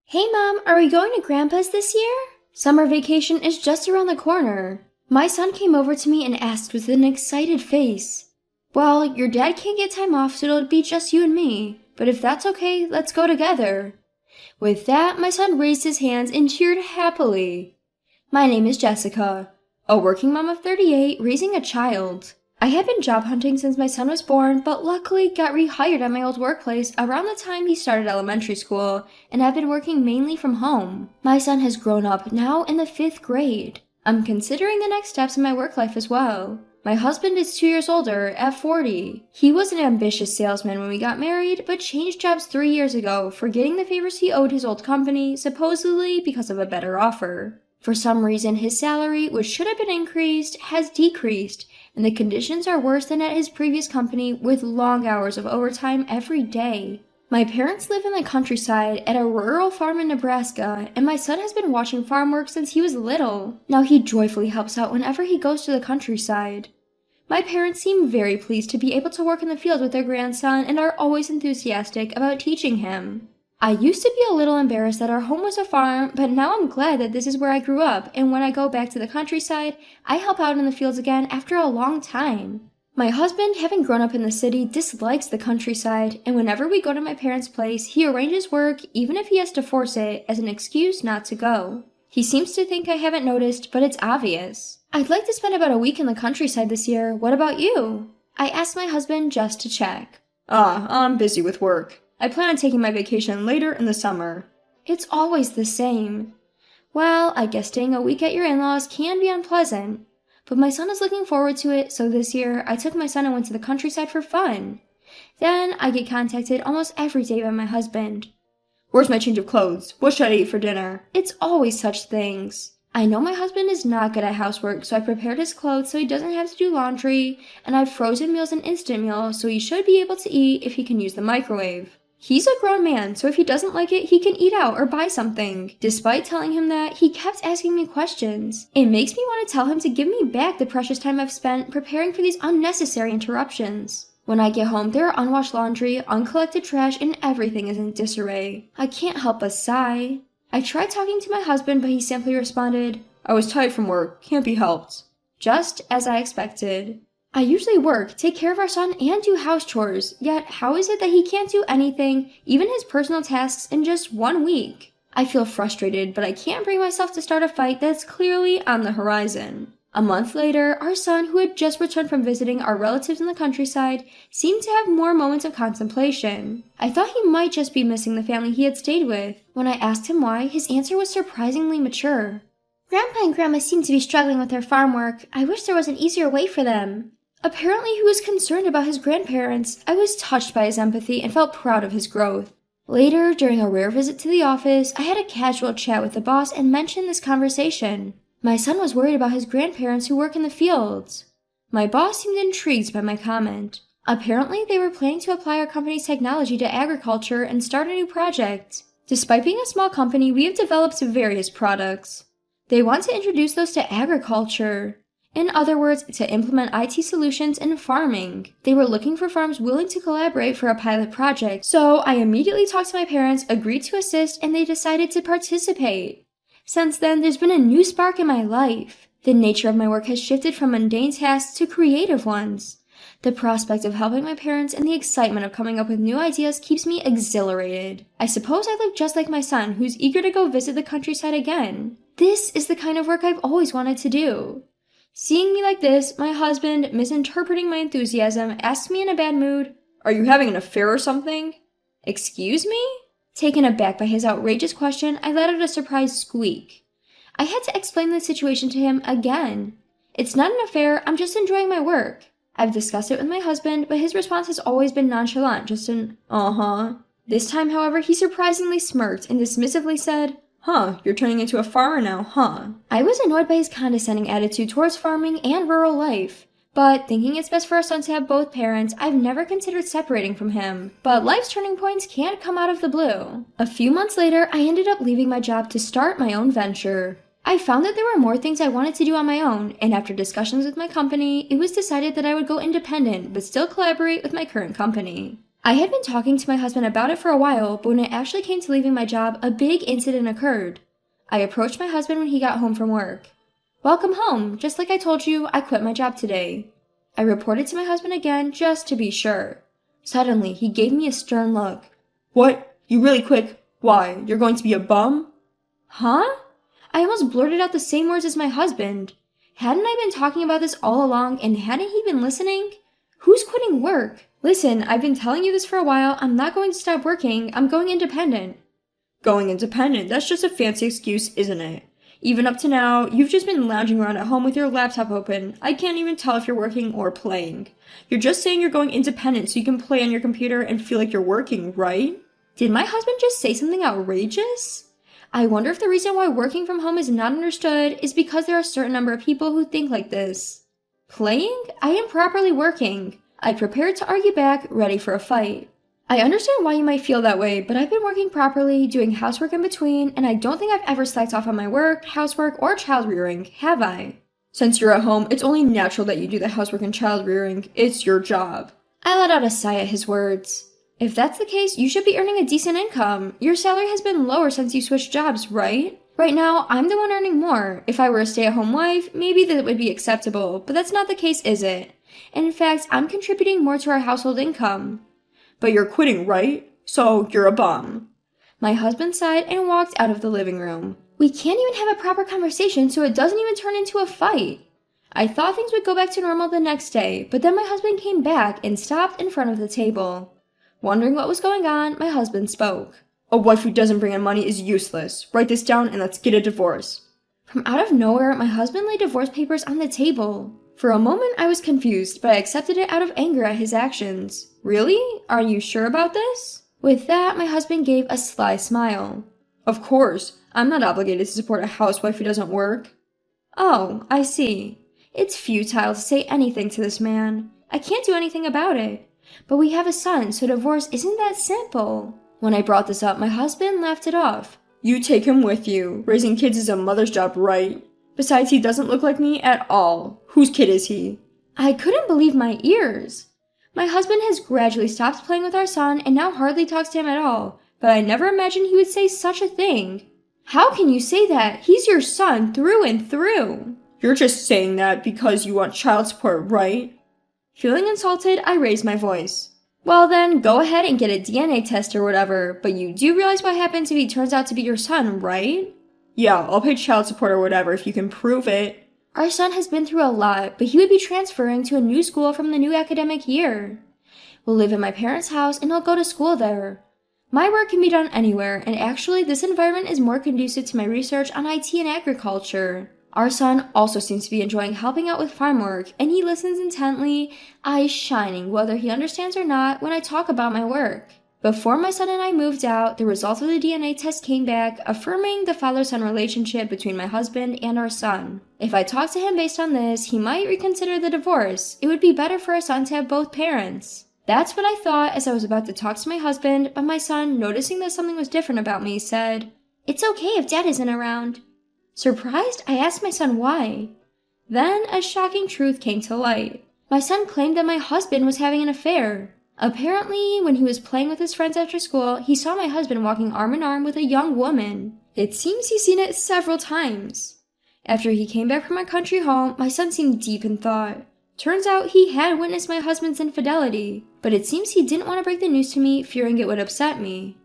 Hey Mom, are we going to Grandpa's this year? Summer vacation is just around the corner. My son came over to me and asked with an excited face. Well, your dad can't get time off, so it'll be just you and me. But if that's okay, let's go together. With that, my son raised his hands and cheered happily. My name is Jessica, a working mom of 38, raising a child. I had been job hunting since my son was born, but luckily got rehired at my old workplace around the time he started elementary school, and I've been working mainly from home. My son has grown up, now in the 5th grade. I'm considering the next steps in my work life as well. My husband is 2 years older, at 40. He was an ambitious salesman when we got married, but changed jobs 3 years ago, forgetting the favors he owed his old company, supposedly because of a better offer. For some reason, his salary, which should have been increased, has decreased, and the conditions are worse than at his previous company with long hours of overtime every day. My parents live in the countryside at a rural farm in Nebraska, and my son has been watching farm work since he was little. Now he joyfully helps out whenever he goes to the countryside. My parents seem very pleased to be able to work in the field with their grandson and are always enthusiastic about teaching him. I used to be a little embarrassed that our home was a farm, but now I'm glad that this is where I grew up, and when I go back to the countryside, I help out in the fields again after a long time. My husband, having grown up in the city, dislikes the countryside, and whenever we go to my parents' place, he arranges work, even if he has to force it, as an excuse not to go. He seems to think I haven't noticed, but it's obvious. I'd like to spend about a week in the countryside this year. What about you? I asked my husband just to check. I'm busy with work. I plan on taking my vacation later in the summer. It's always the same. Well, I guess staying a week at your in-laws can be unpleasant. But my son is looking forward to it, so this year I took my son and went to the countryside for fun. Then I get contacted almost every day by my husband. Where's my change of clothes? What should I eat for dinner? It's always such things. I know my husband is not good at housework, so I prepared his clothes so he doesn't have to do laundry, and I've frozen meals and instant meals so he should be able to eat if he can use the microwave. He's a grown man, so if he doesn't like it, he can eat out or buy something. Despite telling him that, he kept asking me questions. It makes me want to tell him to give me back the precious time I've spent preparing for these unnecessary interruptions. When I get home, there are unwashed laundry, uncollected trash, and everything is in disarray. I can't help but sigh. I tried talking to my husband, but he simply responded, I was tired from work, can't be helped. Just as I expected. I usually work, take care of our son, and do house chores, yet how is it that he can't do anything, even his personal tasks, in just 1 week? I feel frustrated, but I can't bring myself to start a fight that's clearly on the horizon. A month later, our son, who had just returned from visiting our relatives in the countryside, seemed to have more moments of contemplation. I thought he might just be missing the family he had stayed with. When I asked him why, his answer was surprisingly mature. Grandpa and Grandma seem to be struggling with their farm work. I wish there was an easier way for them. Apparently he was concerned about his grandparents. I was touched by his empathy and felt proud of his growth. Later, during a rare visit to the office, I had a casual chat with the boss and mentioned this conversation. My son was worried about his grandparents who work in the fields. My boss seemed intrigued by my comment. Apparently, they were planning to apply our company's technology to agriculture and start a new project. Despite being a small company, we have developed various products. They want to introduce those to agriculture. In other words, to implement IT solutions in farming. They were looking for farms willing to collaborate for a pilot project, so I immediately talked to my parents, agreed to assist, and they decided to participate. Since then, there's been a new spark in my life. The nature of my work has shifted from mundane tasks to creative ones. The prospect of helping my parents and the excitement of coming up with new ideas keeps me exhilarated. I suppose I look just like my son, who's eager to go visit the countryside again. This is the kind of work I've always wanted to do. Seeing me like this, my husband, misinterpreting my enthusiasm, asked me in a bad mood, Are you having an affair or something? Excuse me? Taken aback by his outrageous question, I let out a surprised squeak. I had to explain the situation to him again. It's not an affair, I'm just enjoying my work. I've discussed it with my husband, but his response has always been nonchalant, just an, uh-huh. This time, however, he surprisingly smirked and dismissively said, You're turning into a farmer now, huh? I was annoyed by his condescending attitude towards farming and rural life. But thinking it's best for our son to have both parents, I've never considered separating from him. But life's turning points can't come out of the blue. A few months later, I ended up leaving my job to start my own venture. I found that there were more things I wanted to do on my own, and after discussions with my company, it was decided that I would go independent but still collaborate with my current company. I had been talking to my husband about it for a while, but when it actually came to leaving my job, a big incident occurred. I approached my husband when he got home from work. "Welcome home. Just like I told you, I quit my job today." I reported to my husband again just to be sure. Suddenly, he gave me a stern look. "What? You really quit? Why, you're going to be a bum?" Huh? I almost blurted out the same words as my husband. Hadn't I been talking about this all along, and hadn't he been listening? Who's quitting work? Listen, I've been telling you this for a while. I'm not going to stop working. I'm going independent. Going independent, that's just a fancy excuse, isn't it? Even up to now, you've just been lounging around at home with your laptop open. I can't even tell if you're working or playing. You're just saying you're going independent so you can play on your computer and feel like you're working, right? Did my husband just say something outrageous? I wonder if the reason why working from home is not understood is because there are a certain number of people who think like this. Playing? I am properly working. I prepared to argue back, ready for a fight. I understand why you might feel that way, but I've been working properly, doing housework in between, and I don't think I've ever slacked off on my work, housework, or child rearing, have I? Since you're at home, it's only natural that you do the housework and child rearing. It's your job. I let out a sigh at his words. If that's the case, you should be earning a decent income. Your salary has been lower since you switched jobs, right? Right now, I'm the one earning more. If I were a stay-at-home wife, maybe that would be acceptable, but that's not the case, is it? And in fact, I'm contributing more to our household income. But you're quitting, right? So you're a bum. My husband sighed and walked out of the living room. We can't even have a proper conversation so it doesn't even turn into a fight. I thought things would go back to normal the next day, but then my husband came back and stopped in front of the table. Wondering what was going on, my husband spoke. "A wife who doesn't bring in money is useless. Write this down and let's get a divorce." From out of nowhere, my husband laid divorce papers on the table. For a moment, I was confused, but I accepted it out of anger at his actions. Really? Are you sure about this? With that, my husband gave a sly smile. "Of course. I'm not obligated to support a housewife who doesn't work." "Oh, I see. It's futile to say anything to this man. I can't do anything about it. But we have a son, so divorce isn't that simple." When I brought this up, my husband laughed it off. "You take him with you. Raising kids is a mother's job, right? Besides, he doesn't look like me at all. Whose kid is he?" I couldn't believe my ears. My husband has gradually stopped playing with our son and now hardly talks to him at all, but I never imagined he would say such a thing. How can you say that? He's your son through and through. "You're just saying that because you want child support, right?" Feeling insulted, I raised my voice. "Well then, go ahead and get a DNA test or whatever, but you do realize what happens if he turns out to be your son, right?" "Yeah, I'll pay child support or whatever if you can prove it." Our son has been through a lot, but he would be transferring to a new school from the new academic year. We'll live in my parents' house and he'll go to school there. My work can be done anywhere, and actually this environment is more conducive to my research on IT and agriculture. Our son also seems to be enjoying helping out with farm work, and he listens intently, eyes shining whether he understands or not when I talk about my work. Before my son and I moved out, the results of the DNA test came back, affirming the father-son relationship between my husband and our son. If I talked to him based on this, he might reconsider the divorce. It would be better for our son to have both parents. That's what I thought as I was about to talk to my husband, but my son, noticing that something was different about me, said, "It's okay if Dad isn't around." Surprised, I asked my son why. Then a shocking truth came to light. My son claimed that my husband was having an affair. Apparently, when he was playing with his friends after school, he saw my husband walking arm in arm with a young woman. It seems he's seen it several times. After he came back from our country home, my son seemed deep in thought. Turns out he had witnessed my husband's infidelity, but it seems he didn't want to break the news to me, fearing it would upset me.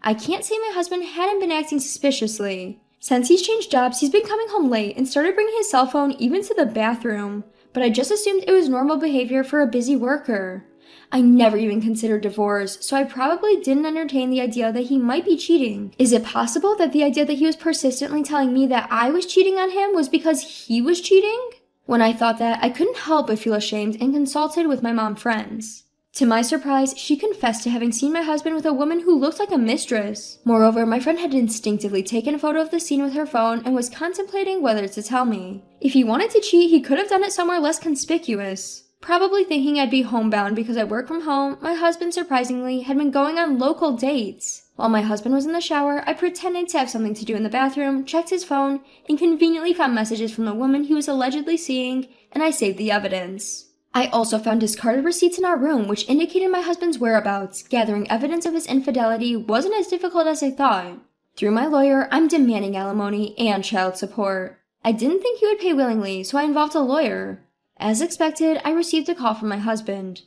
I can't say my husband hadn't been acting suspiciously. Since he's changed jobs, he's been coming home late and started bringing his cell phone even to the bathroom, but I just assumed it was normal behavior for a busy worker. I never even considered divorce, so I probably didn't entertain the idea that he might be cheating. Is it possible that the idea that he was persistently telling me that I was cheating on him was because he was cheating? When I thought that, I couldn't help but feel ashamed and consulted with my mom friends. To my surprise, she confessed to having seen my husband with a woman who looked like a mistress. Moreover, my friend had instinctively taken a photo of the scene with her phone and was contemplating whether to tell me. If he wanted to cheat, he could have done it somewhere less conspicuous. Probably thinking I'd be homebound because I work from home, my husband surprisingly had been going on local dates. While my husband was in the shower, I pretended to have something to do in the bathroom, checked his phone, and conveniently found messages from the woman he was allegedly seeing, and I saved the evidence. I also found discarded receipts in our room which indicated my husband's whereabouts. Gathering evidence of his infidelity wasn't as difficult as I thought. Through my lawyer, I'm demanding alimony and child support. I didn't think he would pay willingly, so I involved a lawyer. As expected, I received a call from my husband.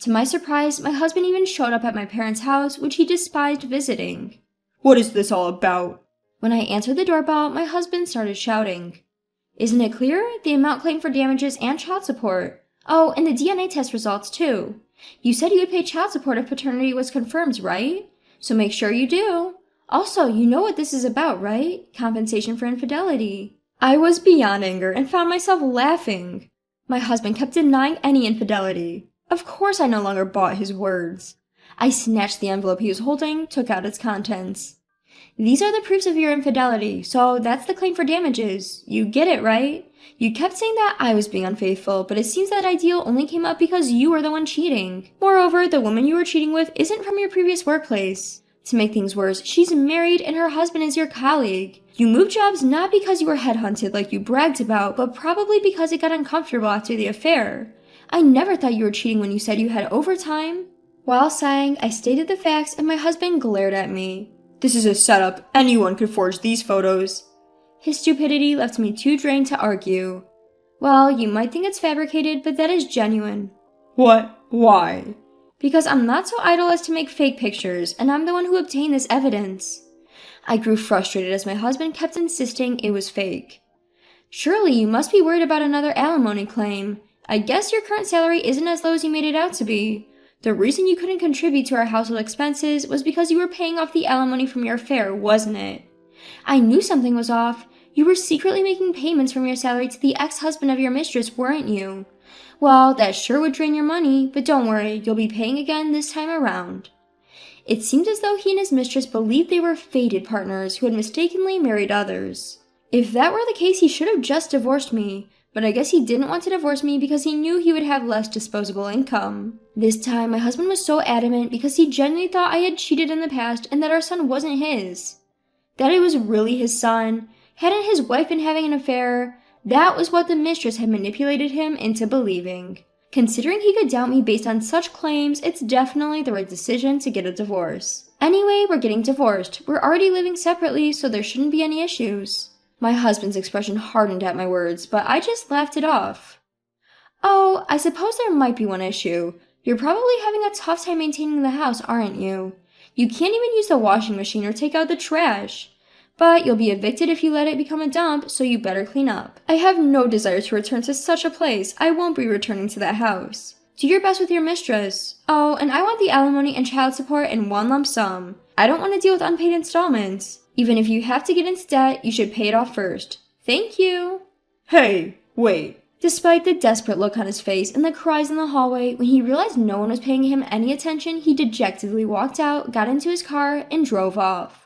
To my surprise, my husband even showed up at my parents' house, which he despised visiting. What is this all about? When I answered the doorbell, my husband started shouting. Isn't it clear? The amount claimed for damages and child support. Oh, and the DNA test results too. You said you would pay child support if paternity was confirmed, right? So make sure you do. Also, you know what this is about, right? Compensation for infidelity. I was beyond anger and found myself laughing. My husband kept denying any infidelity. Of course I no longer bought his words. I snatched the envelope he was holding, took out its contents. These are the proofs of your infidelity, so that's the claim for damages. You get it, right? You kept saying that I was being unfaithful, but it seems that idea only came up because you were the one cheating. Moreover, the woman you were cheating with isn't from your previous workplace. To make things worse, she's married and her husband is your colleague. You moved jobs not because you were headhunted like you bragged about, but probably because it got uncomfortable after the affair. I never thought you were cheating when you said you had overtime. While sighing, I stated the facts and my husband glared at me. This is a setup. Anyone could forge these photos. His stupidity left me too drained to argue. Well, you might think it's fabricated, but that is genuine. What? Why? Because I'm not so idle as to make fake pictures, and I'm the one who obtained this evidence. I grew frustrated as my husband kept insisting it was fake. Surely you must be worried about another alimony claim. I guess your current salary isn't as low as you made it out to be. The reason you couldn't contribute to our household expenses was because you were paying off the alimony from your affair, wasn't it? I knew something was off. You were secretly making payments from your salary to the ex-husband of your mistress, weren't you? Well, that sure would drain your money, but don't worry, you'll be paying again this time around. It seemed as though he and his mistress believed they were fated partners who had mistakenly married others. If that were the case, he should have just divorced me, but I guess he didn't want to divorce me because he knew he would have less disposable income. This time, my husband was so adamant because he genuinely thought I had cheated in the past and that our son wasn't his. That it was really his son. Hadn't his wife been having an affair? That was what the mistress had manipulated him into believing. Considering he could doubt me based on such claims, it's definitely the right decision to get a divorce. Anyway, we're getting divorced. We're already living separately, so there shouldn't be any issues. My husband's expression hardened at my words, but I just laughed it off. Oh, I suppose there might be one issue. You're probably having a tough time maintaining the house, aren't you? You can't even use the washing machine or take out the trash. But you'll be evicted if you let it become a dump, so you better clean up. I have no desire to return to such a place. I won't be returning to that house. Do your best with your mistress. Oh, and I want the alimony and child support in one lump sum. I don't want to deal with unpaid installments. Even if you have to get into debt, you should pay it off first. Thank you. Hey, wait. Despite the desperate look on his face and the cries in the hallway, when he realized no one was paying him any attention, he dejectedly walked out, got into his car, and drove off.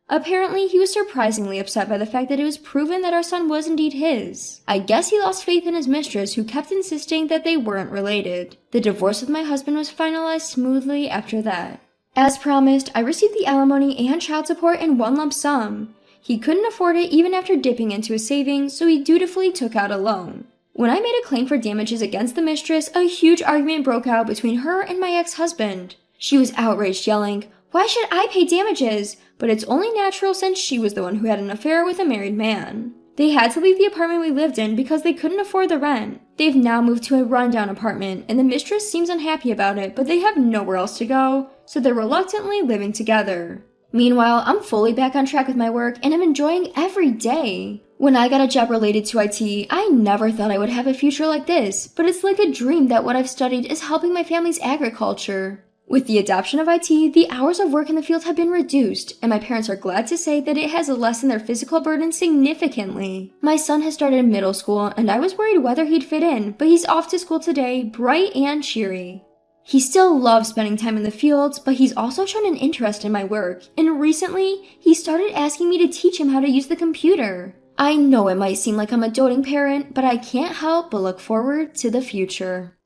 Apparently, he was surprisingly upset by the fact that it was proven that our son was indeed his. I guess he lost faith in his mistress, who kept insisting that they weren't related. The divorce with my husband was finalized smoothly after that. As promised, I received the alimony and child support in one lump sum. He couldn't afford it even after dipping into his savings, so he dutifully took out a loan. When I made a claim for damages against the mistress, a huge argument broke out between her and my ex-husband. She was outraged, yelling, "Why should I pay damages?" But it's only natural since she was the one who had an affair with a married man. They had to leave the apartment we lived in because they couldn't afford the rent. They've now moved to a rundown apartment, and the mistress seems unhappy about it, but they have nowhere else to go, so they're reluctantly living together. Meanwhile, I'm fully back on track with my work, and I'm enjoying every day. When I got a job related to IT, I never thought I would have a future like this, but it's like a dream that what I've studied is helping my family's agriculture. With the adoption of IT, the hours of work in the field have been reduced, and my parents are glad to say that it has lessened their physical burden significantly. My son has started middle school, and I was worried whether he'd fit in, but he's off to school today, bright and cheery. He still loves spending time in the fields, but he's also shown an interest in my work, and recently, he started asking me to teach him how to use the computer. I know it might seem like I'm a doting parent, but I can't help but look forward to the future.